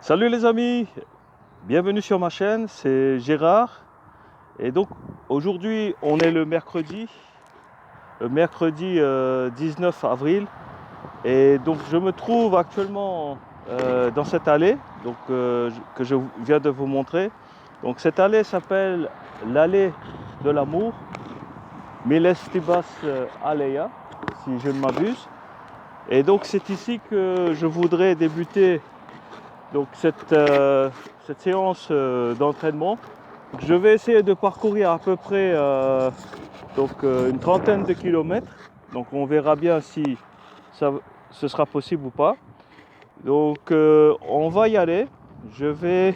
Salut les amis, bienvenue sur ma chaîne, c'est Gérard. Et donc aujourd'hui on est le mercredi 19 avril. Et donc je me trouve actuellement dans cette allée que je viens de vous montrer. Donc cette allée s'appelle l'allée de l'amour, Milestibas Aleia, si je ne m'abuse. Et donc c'est ici que je voudrais débuter donc cette séance d'entraînement. Je vais essayer de parcourir à peu près une trentaine de kilomètres. Donc on verra bien si ce sera possible ou pas. Donc on va y aller. Je vais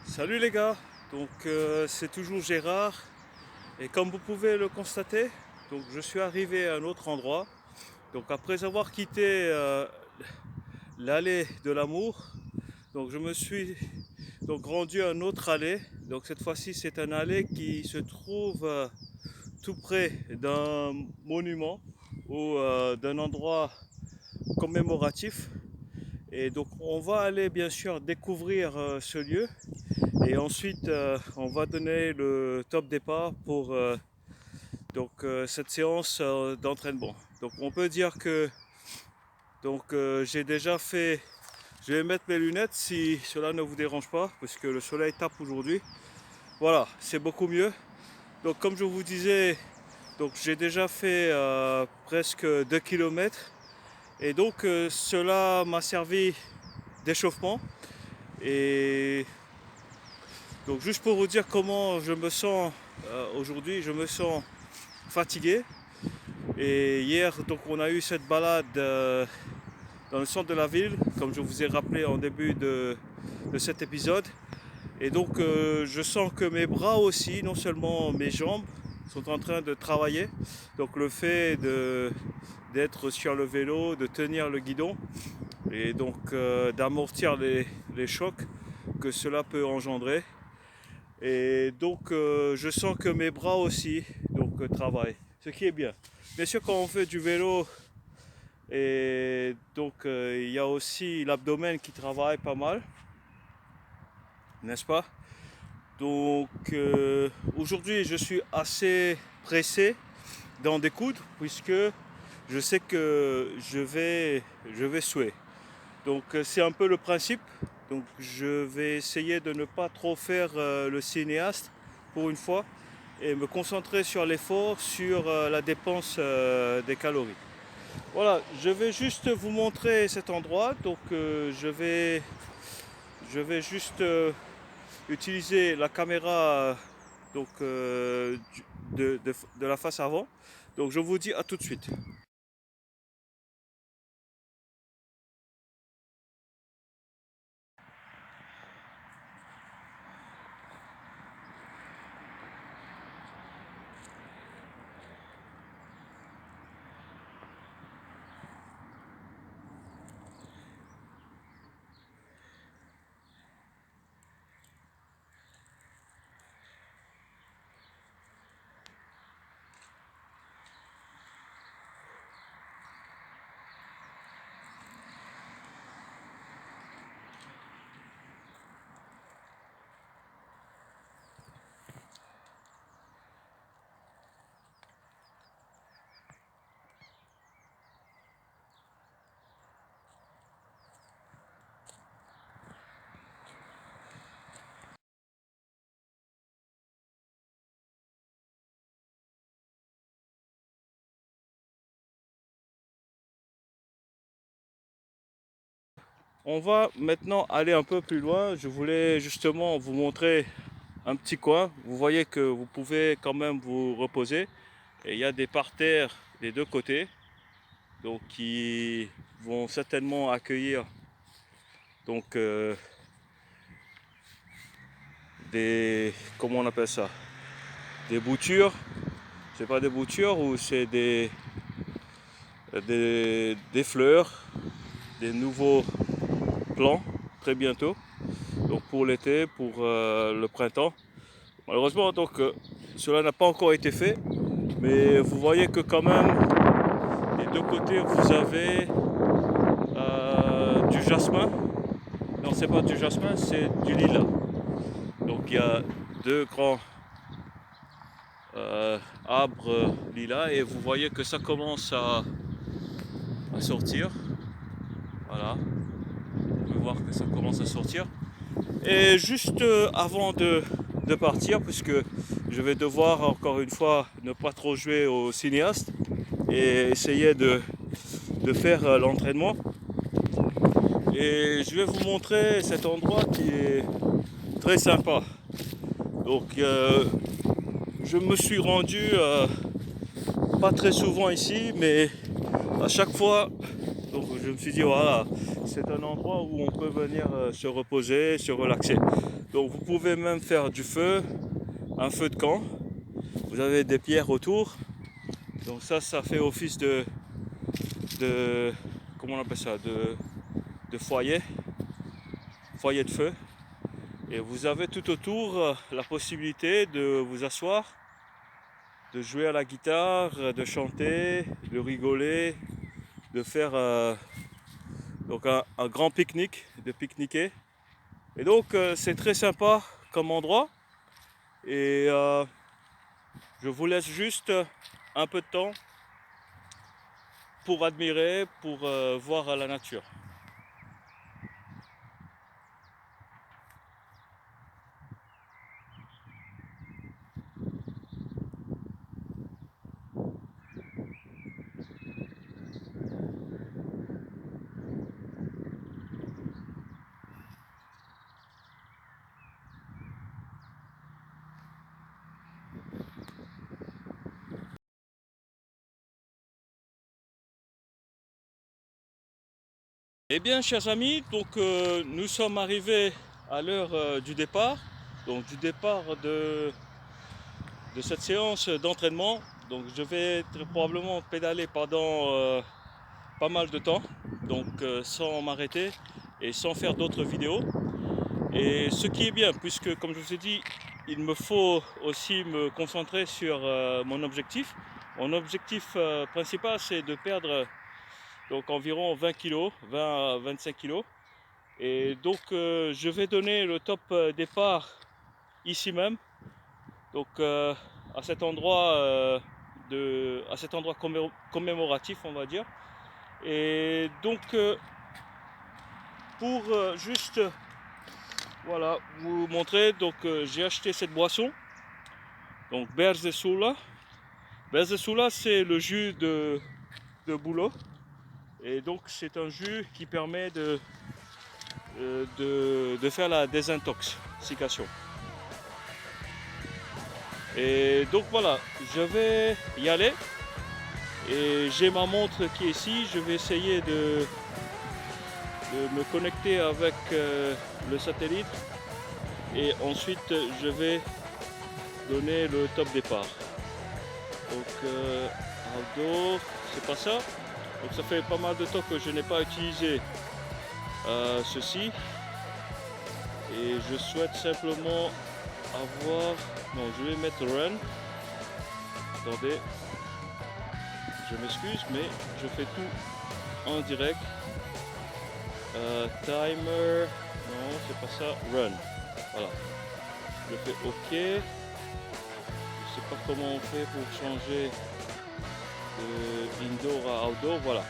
Salut les gars, donc c'est toujours Gérard et comme vous pouvez le constater, donc je suis arrivé à un autre endroit. Donc après avoir quitté l'allée de l'amour, donc je me suis donc rendu à une autre allée. Donc cette fois-ci c'est un allée qui se trouve tout près d'un monument ou d'un endroit commémoratif. Et donc on va aller bien sûr découvrir ce lieu. Et ensuite, on va donner le top départ pour cette séance d'entraînement. Donc, on peut dire que j'ai déjà fait. Je vais mettre mes lunettes si cela ne vous dérange pas, parce que le soleil tape aujourd'hui. Voilà, c'est beaucoup mieux. Donc, comme je vous disais, donc j'ai déjà fait presque 2 km. Et donc, cela m'a servi d'échauffement. Et donc juste pour vous dire comment je me sens aujourd'hui, je me sens fatigué. Et hier, donc on a eu cette balade dans le centre de la ville, comme je vous ai rappelé en début de cet épisode. Et donc je sens que mes bras aussi, non seulement mes jambes, sont en train de travailler. Donc le fait d'être sur le vélo, de tenir le guidon et donc d'amortir les chocs que cela peut engendrer. Et donc je sens que mes bras aussi travaillent, ce qui est bien. Bien sûr quand on fait du vélo, et donc il y a aussi l'abdomen qui travaille pas mal, n'est-ce pas? Donc aujourd'hui je suis assez pressé d'en découdre puisque je sais que je vais suer. Donc c'est un peu le principe. Donc je vais essayer de ne pas trop faire le cinéaste pour une fois et me concentrer sur l'effort, sur la dépense des calories. Voilà, je vais juste vous montrer cet endroit. Donc je vais juste utiliser la caméra donc, de la face avant. Donc je vous dis à tout de suite. On va maintenant aller un peu plus loin. Je voulais justement vous montrer un petit coin. Vous voyez que vous pouvez quand même vous reposer. Et il y a des parterres des deux côtés, donc qui vont certainement accueillir donc des, comment on appelle ça, des boutures. C'est pas des boutures ou c'est des fleurs, des nouveaux plants très bientôt. Donc pour l'été, pour le printemps. Malheureusement donc cela n'a pas encore été fait, mais vous voyez que quand même des deux côtés vous avez du jasmin. Non, c'est pas du jasmin, c'est du lilas. Donc il y a deux grands arbres lilas et vous voyez que ça commence à sortir. Voilà, vous pouvez voir que ça commence à sortir. Et juste avant de partir, puisque je vais devoir encore une fois ne pas trop jouer au cinéaste et essayer de faire l'entraînement. Et je vais vous montrer cet endroit qui est très sympa. Donc je me suis rendu pas très souvent ici, mais à chaque fois, donc je me suis dit voilà, c'est un endroit où on peut venir se reposer, se relaxer. Donc vous pouvez même faire du feu, un feu de camp. Vous avez des pierres autour. Donc ça fait office de comment on appelle ça, de foyer de feu. Et vous avez tout autour la possibilité de vous asseoir, de jouer à la guitare, de chanter, de rigoler, de faire donc un grand pique-nique, de pique-niquer. Et donc c'est très sympa comme endroit. Et je vous laisse juste un peu de temps pour admirer, pour voir la nature. Eh bien, chers amis, donc nous sommes arrivés à l'heure du départ, donc du départ de cette séance d'entraînement. Donc, je vais très probablement pédaler pendant pas mal de temps, donc sans m'arrêter et sans faire d'autres vidéos. Et ce qui est bien, puisque comme je vous ai dit, il me faut aussi me concentrer sur mon objectif. Mon objectif principal, c'est de perdre donc environ 20 kg, 20 à 25 kg. Et donc je vais donner le top départ ici même, donc à cet endroit commémoratif, on va dire. Et donc pour juste voilà vous montrer, donc j'ai acheté cette boisson, donc Berze Sula. Berze Sula, c'est le jus de bouleau. Et donc c'est un jus qui permet de faire la désintoxication. Et donc voilà, je vais y aller. Et j'ai ma montre qui est ici. Je vais essayer de me connecter avec le satellite. Et ensuite je vais donner le top départ. Donc outdoor, c'est pas ça. Donc ça fait pas mal de temps que je n'ai pas utilisé ceci. Et je souhaite simplement avoir... Non, je vais mettre run. Attendez. Je m'excuse, mais je fais tout en direct. Timer. Non, c'est pas ça. Run. Voilà. Je fais OK. Je sais pas comment on fait pour changer de indoor à outdoor. Voilà.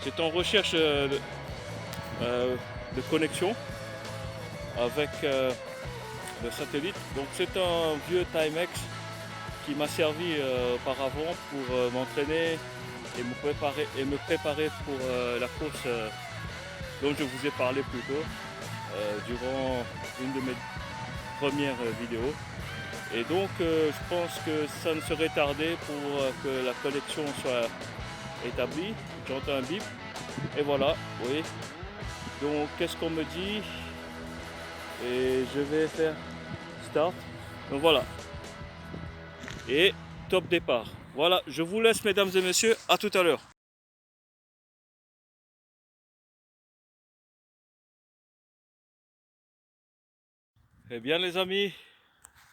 C'est en recherche de connexion avec le satellite. Donc c'est un vieux Timex qui m'a servi auparavant pour m'entraîner et me préparer pour la course dont je vous ai parlé plus tôt durant une de mes premières vidéos. Et donc je pense que ça ne serait tardé pour que la connexion soit établie. J'entends un bip et voilà, oui. Donc qu'est-ce qu'on me dit? Et je vais faire start. Donc voilà. Et top départ. Voilà, je vous laisse mesdames et messieurs, à tout à l'heure. Eh bien les amis,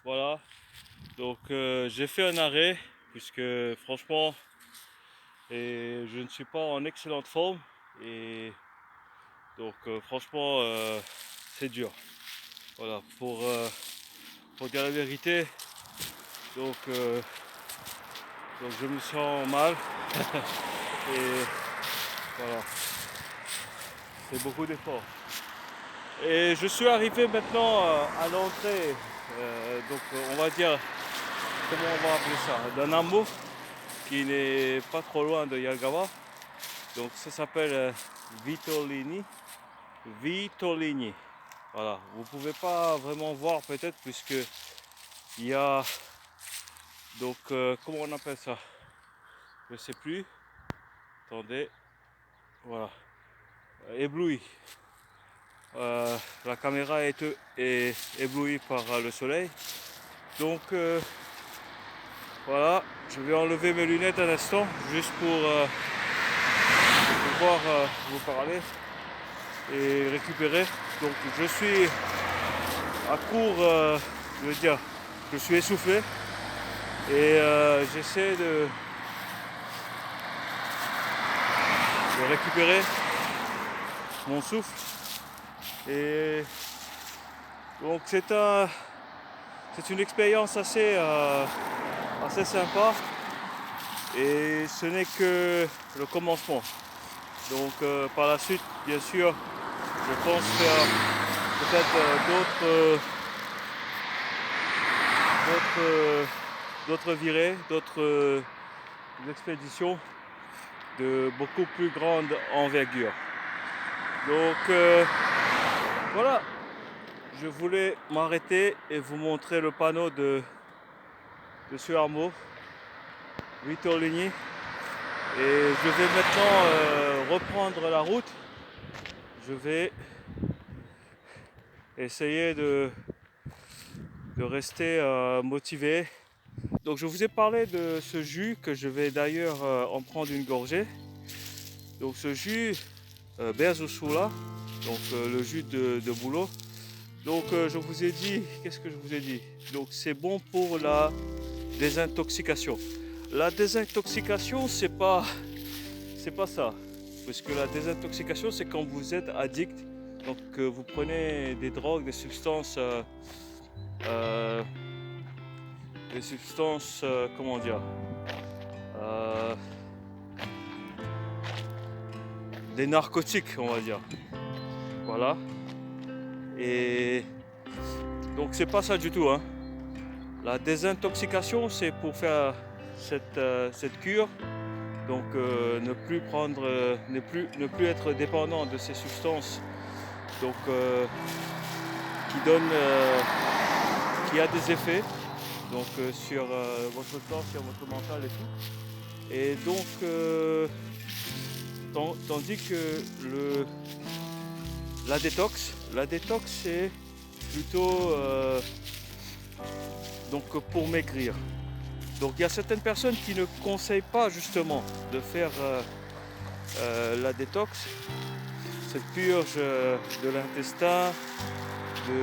voilà. Donc j'ai fait un arrêt puisque franchement je ne suis pas en excellente forme et donc franchement c'est dur. Voilà, pour dire la vérité, donc je me sens mal et voilà, c'est beaucoup d'efforts. Et je suis arrivé maintenant à l'entrée, donc on va dire, comment on va appeler ça, d'un hameau qui n'est pas trop loin de Jelgava. Donc ça s'appelle Vitolini. Vitolini. Voilà, vous pouvez pas vraiment voir peut-être puisque il y a donc comment on appelle ça, je sais plus. Attendez, voilà, ébloui. La caméra est éblouie par le soleil. Donc voilà, je vais enlever mes lunettes un instant juste pour pouvoir vous parler et récupérer. Donc je suis à court, je veux dire, je suis essoufflé et j'essaie de récupérer mon souffle. Et donc c'est une expérience assez sympa et ce n'est que le commencement. Donc par la suite, bien sûr, je pense faire peut-être d'autres virées, d'autres expéditions de beaucoup plus grande envergure. Donc voilà, je voulais m'arrêter et vous montrer le panneau de ce hameau, Vitolini. Et je vais maintenant reprendre la route. Je vais essayer de rester motivé. Donc je vous ai parlé de ce jus que je vais d'ailleurs en prendre une gorgée. Donc ce jus Berzusula, donc le jus de bouleau. Donc je vous ai dit, qu'est-ce que je vous ai dit? Donc c'est bon pour la désintoxication. La désintoxication, c'est pas ça. Parce que la désintoxication, c'est quand vous êtes addict, donc vous prenez des drogues, des substances, comment dire, des narcotiques, on va dire. Voilà. Et donc c'est pas ça du tout, hein. La désintoxication, c'est pour faire cette cure Donc ne plus prendre, ne plus être dépendant de ces substances, donc qui a des effets donc sur votre corps, sur votre mental et tout. Et donc tandis que la détox c'est plutôt donc pour maigrir. Donc il y a certaines personnes qui ne conseillent pas justement de faire la détox, cette purge de l'intestin, du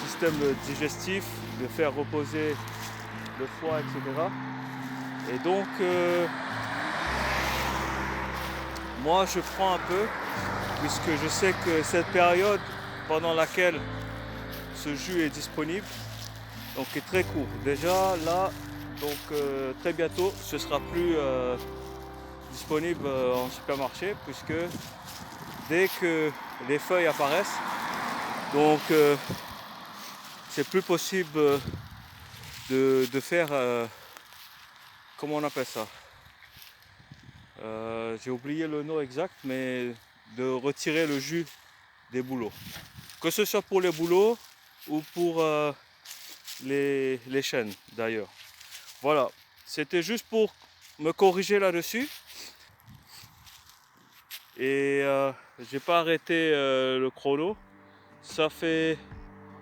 système digestif, de faire reposer le foie, etc. Et donc moi je prends un peu, puisque je sais que cette période pendant laquelle ce jus est disponible, donc est très court. Déjà là, donc très bientôt, ce sera plus disponible en supermarché, puisque dès que les feuilles apparaissent, donc c'est plus possible de faire comment on appelle ça, j'ai oublié le nom exact, mais de retirer le jus des bouleaux, que ce soit pour les bouleaux ou pour les chênes d'ailleurs. Voilà, c'était juste pour me corriger là-dessus. Et j'ai pas arrêté le chrono. Ça fait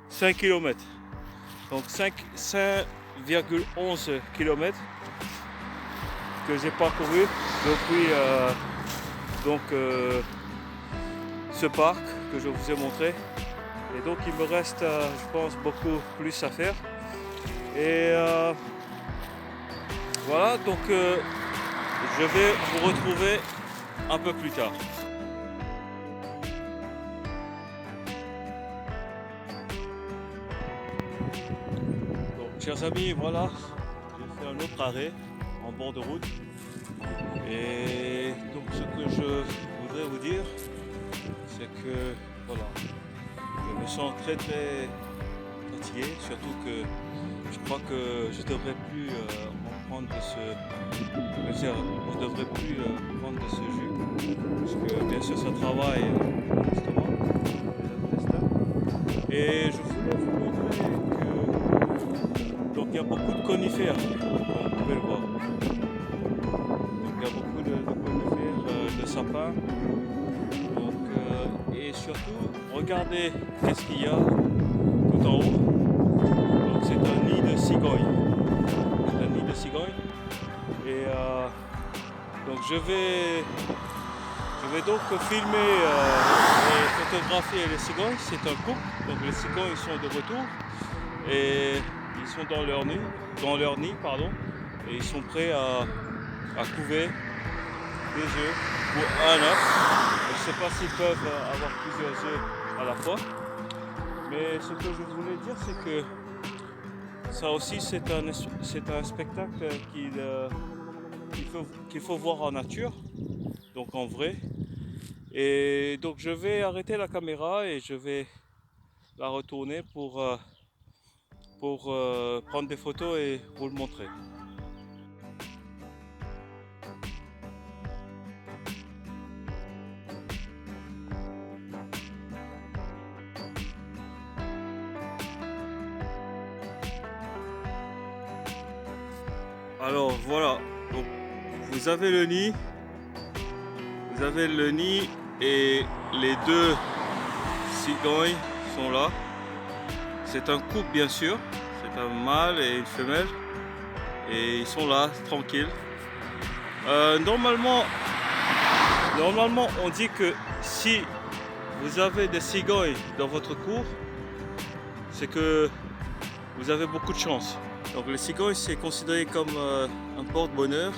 5 km. Donc 5,11 km que j'ai parcouru depuis ce parc que je vous ai montré. Et donc il me reste, je pense, beaucoup plus à faire. Et voilà, donc je vais vous retrouver un peu plus tard. Donc chers amis, voilà, j'ai fait un autre arrêt en bord de route. Et donc ce que je voudrais vous dire, c'est que voilà, je me sens très fatigué, surtout que je crois que je devrais plus en prendre de ce. On ne devrait plus prendre de ce jus, parce que bien sûr ça travaille l'estomac, l'intestin. Et je voulais vous montrer que donc il y a beaucoup de conifères, comme vous pouvez le voir. Donc il y a beaucoup de conifères, de sapins. Donc, et surtout, regardez qu'est-ce qu'il y a tout en haut. Donc c'est un nid de cigogne. C'est un nid de cigogne. Et donc je vais donc filmer et photographier les cigognes. C'est un couple, donc les cigognes sont de retour et ils sont dans leur nid, et ils sont prêts à couver des œufs ou un œuf. Je ne sais pas s'ils peuvent avoir plusieurs œufs à la fois, mais ce que je voulais dire, c'est que ça aussi c'est un spectacle qu'il faut voir en nature, donc en vrai. Et donc je vais arrêter la caméra et je vais la retourner pour prendre des photos et vous le montrer. Alors voilà, donc vous avez le nid et les deux cigognes sont là. C'est un couple bien sûr, c'est un mâle et une femelle, et ils sont là tranquilles. Normalement on dit que si vous avez des cigognes dans votre cour, c'est que vous avez beaucoup de chance. Donc les cigognes, c'est considéré comme un porte-bonheur.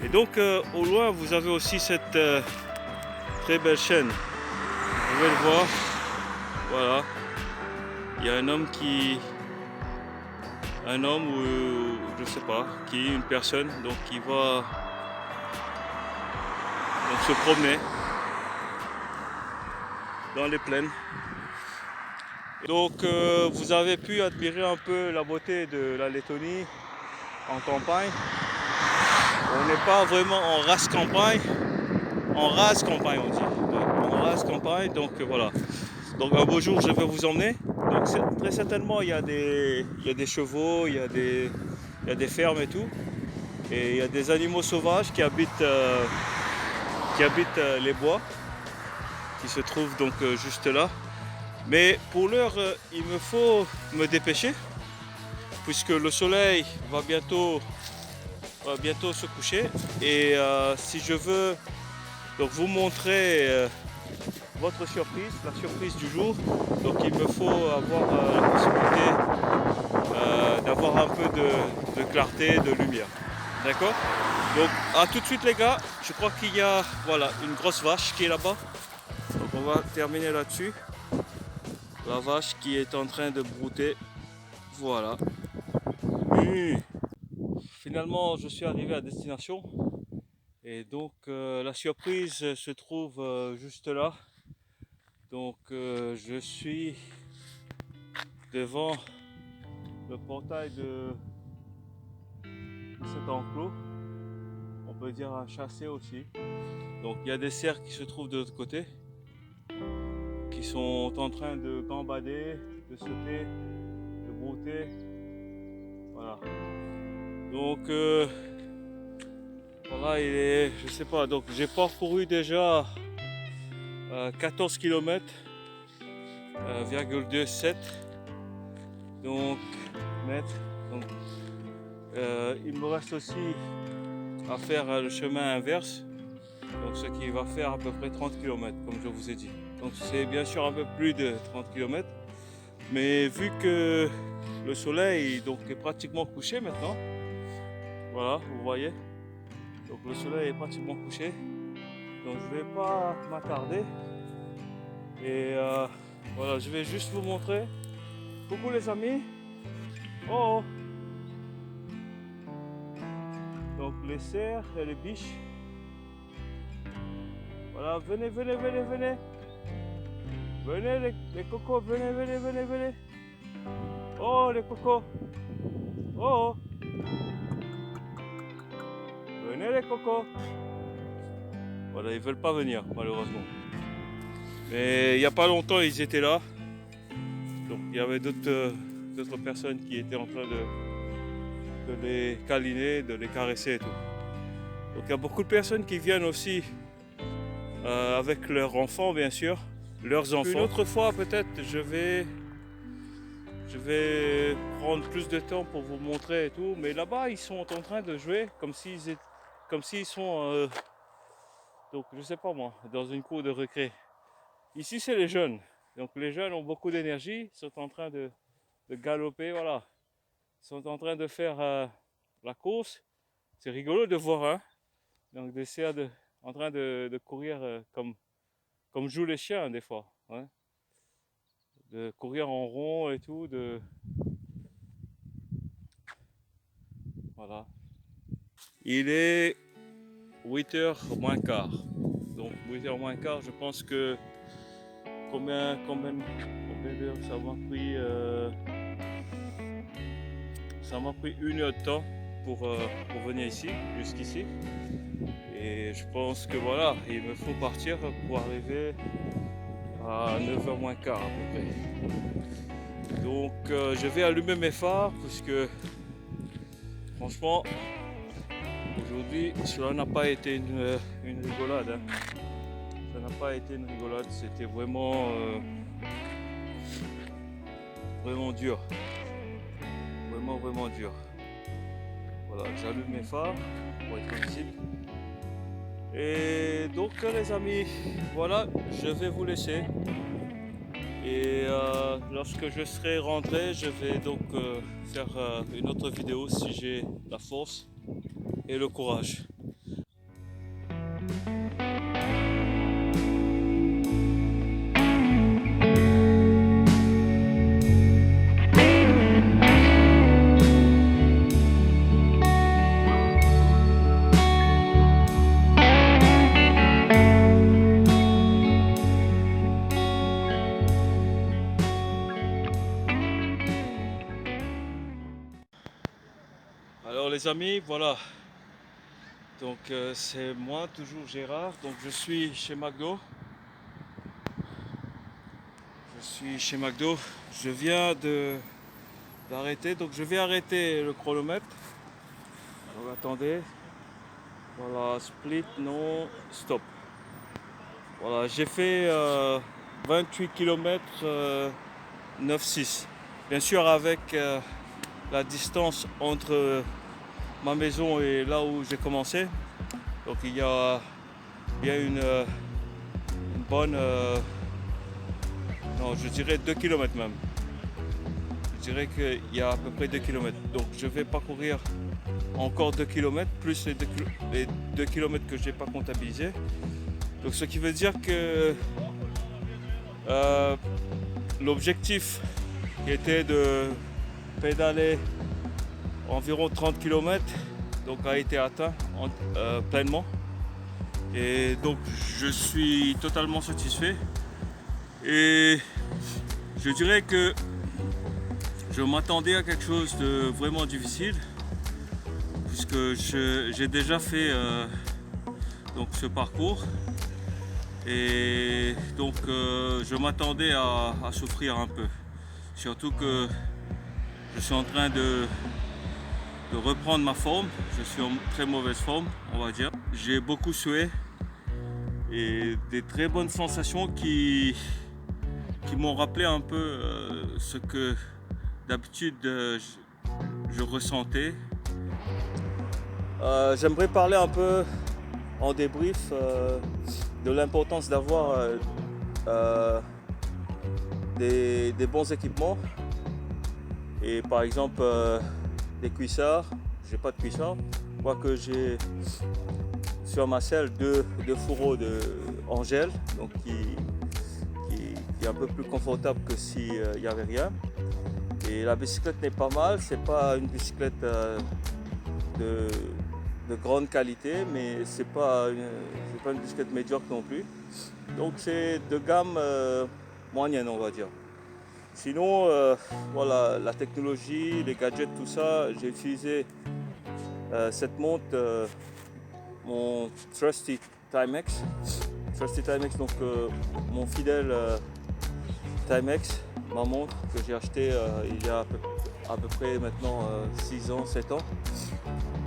Et donc au loin vous avez aussi cette très belle chêne. Vous pouvez le voir. Voilà. Il y a un homme ou je sais pas, une personne donc qui va donc, se promener dans les plaines. Donc vous avez pu admirer un peu la beauté de la Lettonie en campagne. On n'est pas vraiment en race campagne, en rase campagne on dit. En rase campagne, donc voilà. Donc un beau jour je vais vous emmener. Donc très certainement il y a des chevaux, il y a des fermes et tout. Et il y a des animaux sauvages qui habitent les bois, qui se trouvent donc juste là. Mais pour l'heure, il me faut me dépêcher, puisque le soleil va bientôt se coucher. Et si je veux donc vous montrer votre surprise, la surprise du jour, donc il me faut avoir la possibilité d'avoir un peu de clarté, de lumière. D'accord? Donc à tout de suite les gars, je crois qu'il y a voilà, une grosse vache qui est là-bas. Donc on va terminer là-dessus. La vache qui est en train de brouter. Voilà. Finalement je suis arrivé à destination. Et donc la surprise se trouve juste là. Donc je suis devant le portail de cet enclos. On peut dire un châssis aussi. Donc il y a des cerfs qui se trouvent de l'autre côté, qui sont en train de gambader, de sauter, de brouter. Voilà. Donc voilà, il est, je sais pas, donc j'ai parcouru déjà 14 km, 2,7 donc mètres. Donc il me reste aussi à faire le chemin inverse, donc ce qui va faire à peu près 30 km comme je vous ai dit. Donc c'est bien sûr un peu plus de 30 km, mais vu que le soleil donc est pratiquement couché maintenant, voilà, vous voyez, donc le soleil est pratiquement couché, donc je vais pas m'attarder et voilà, je vais juste vous montrer. Coucou les amis. Oh, donc les cerfs et les biches. Voilà, venez, venez, venez, venez. Venez les cocos, venez, venez, venez, venez. Oh les cocos. Oh. Venez les cocos. Voilà, ils veulent pas venir malheureusement. Mais il n'y a pas longtemps ils étaient là. Donc il y avait d'autres personnes qui étaient en train de les câliner, de les caresser et tout. Donc il y a beaucoup de personnes qui viennent aussi avec leurs enfants bien sûr, leurs enfants. Une autre fois peut-être je vais prendre plus de temps pour vous montrer et tout, mais là-bas ils sont en train de jouer comme s'ils sont donc je sais pas moi, dans une cour de récré. Ici c'est les jeunes, donc les jeunes ont beaucoup d'énergie, sont en train de galoper, voilà, ils sont en train de faire la course. C'est rigolo de voir, hein, donc des cerfs en train de courir comme jouent les chiens des fois, hein, de courir en rond et tout, voilà. Il est 8h moins quart. Donc 8h moins quart, je pense que combien d'heures ça m'a pris 1 heure de temps pour venir ici, jusqu'ici. Et je pense que voilà, il me faut partir pour arriver à 9h moins quart à peu près. Donc je vais allumer mes phares puisque franchement aujourd'hui cela n'a pas été une rigolade, hein. Ça n'a pas été une rigolade, c'était vraiment vraiment dur. Vraiment dur. Voilà, j'allume mes phares pour être visible. Et donc les amis, voilà, je vais vous laisser. Et lorsque je serai rentré, je vais donc faire une autre vidéo si j'ai la force et le courage. Alors les amis, voilà, Donc c'est moi, toujours Gérard. Donc je suis chez McDo. Je viens d'arrêter. Donc je vais arrêter le chronomètre. Donc attendez. Voilà, split, non, stop. Voilà, j'ai fait 28 km 9,6. Bien sûr avec la distance entre ma maison et là où j'ai commencé. Donc il y a une bonne, non, je dirais 2 km même. Je dirais qu'il y a à peu près 2 km. Donc je vais parcourir encore 2 km, plus les 2 km que je n'ai pas comptabilisé. Donc ce qui veut dire que l'objectif qui était de pédaler environ 30 km donc a été atteint pleinement. Et donc je suis totalement satisfait. Et je dirais que je m'attendais à quelque chose de vraiment difficile, puisque j'ai déjà fait donc ce parcours. Et donc je m'attendais à souffrir un peu. Surtout que je suis en train de reprendre ma forme. Je suis en très mauvaise forme, on va dire. J'ai beaucoup sué et des très bonnes sensations qui m'ont rappelé un peu ce que d'habitude je ressentais. J'aimerais parler un peu en débrief de l'importance d'avoir des bons équipements. Et par exemple des cuissards. J'ai pas de cuissard, quoique j'ai sur ma selle deux fourreaux en gel, donc qui est un peu plus confortable que s'il n'y avait rien. Et la bicyclette n'est pas mal, c'est pas une bicyclette de grande qualité, mais c'est pas une bicyclette médiocre non plus. Donc c'est de gamme moyenne, on va dire. Sinon, voilà, la technologie, les gadgets, tout ça, j'ai utilisé cette montre, mon Trusty Timex. Trusty Timex, donc mon fidèle Timex, ma montre que j'ai acheté il y a à peu près maintenant 6 ans, 7 ans.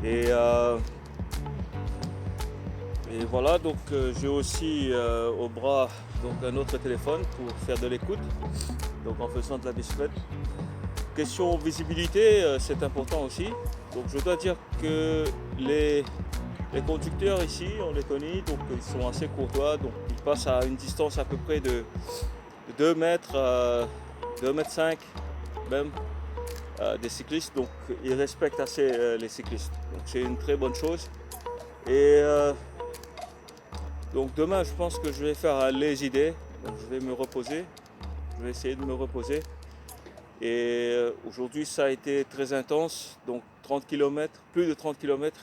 Et voilà, donc j'ai aussi au bras donc un autre téléphone pour faire de l'écoute, donc en faisant de la bicyclette. Question visibilité, c'est important aussi. Donc je dois dire que les conducteurs ici, on les connaît, donc ils sont assez courtois, donc ils passent à une distance à peu près de 2 mètres, 2 mètres 5 même des cyclistes, donc ils respectent assez les cyclistes. Donc c'est une très bonne chose. Et donc demain je pense que je vais faire un lazy day, donc je vais me reposer, je vais essayer de me reposer. Et aujourd'hui ça a été très intense, donc 30 km, plus de 30 km.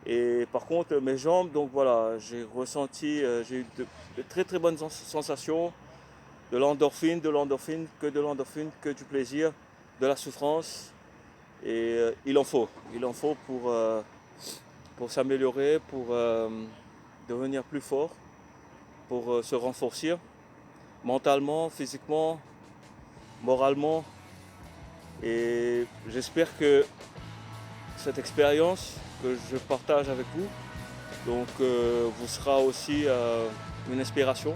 Et par contre mes jambes, donc voilà, j'ai ressenti, j'ai eu de très très bonnes sensations, de l'endorphine, que du plaisir, de la souffrance. Et il en faut pour s'améliorer, pour devenir plus fort, pour se renforcer mentalement, physiquement, moralement. Et j'espère que cette expérience que je partage avec vous donc vous sera aussi une inspiration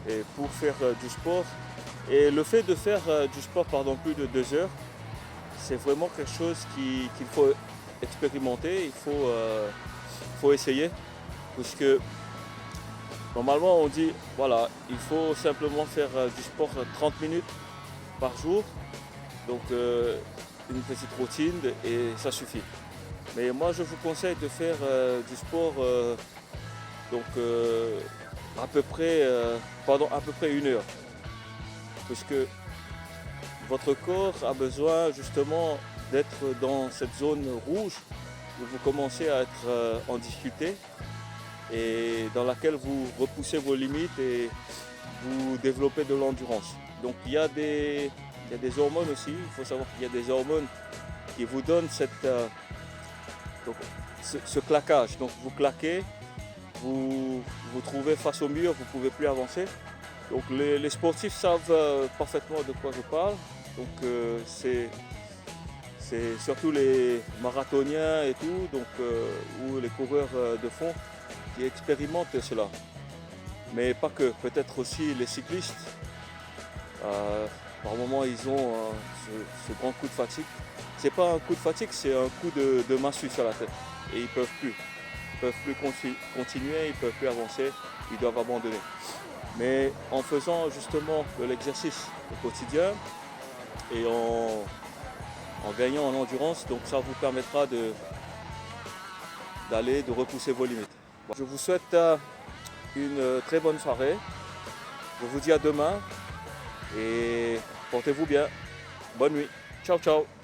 et pour faire du sport. Et le fait de faire du sport pendant plus de 2 heures, c'est vraiment quelque chose qu'il faut expérimenter, il faut essayer, parce que normalement on dit voilà, il faut simplement faire du sport 30 minutes par jour, donc une petite routine et ça suffit. Mais moi je vous conseille de faire du sport donc à peu près pendant à peu près 1 heure, puisque votre corps a besoin justement d'être dans cette zone rouge où vous commencez à être en difficulté et dans laquelle vous repoussez vos limites et vous développez de l'endurance. Donc il y a des hormones aussi, il faut savoir qu'il y a des hormones qui vous donnent ce claquage. Donc vous claquez, vous vous trouvez face au mur, vous ne pouvez plus avancer. Donc les sportifs savent parfaitement de quoi je parle. Donc c'est surtout les marathoniens et tout, donc, ou les coureurs de fond qui expérimentent cela. Mais pas que, peut-être aussi les cyclistes. Par moment ils ont ce grand coup de fatigue. C'est pas un coup de fatigue, c'est un coup de massue sur la tête. Et ils peuvent plus. Ils peuvent plus continuer, ils peuvent plus avancer, ils doivent abandonner. Mais en faisant justement de l'exercice au quotidien et en gagnant en endurance, donc ça vous permettra de repousser vos limites. Je vous souhaite une très bonne soirée. Je vous dis à demain et portez-vous bien. Bonne nuit. Ciao, ciao.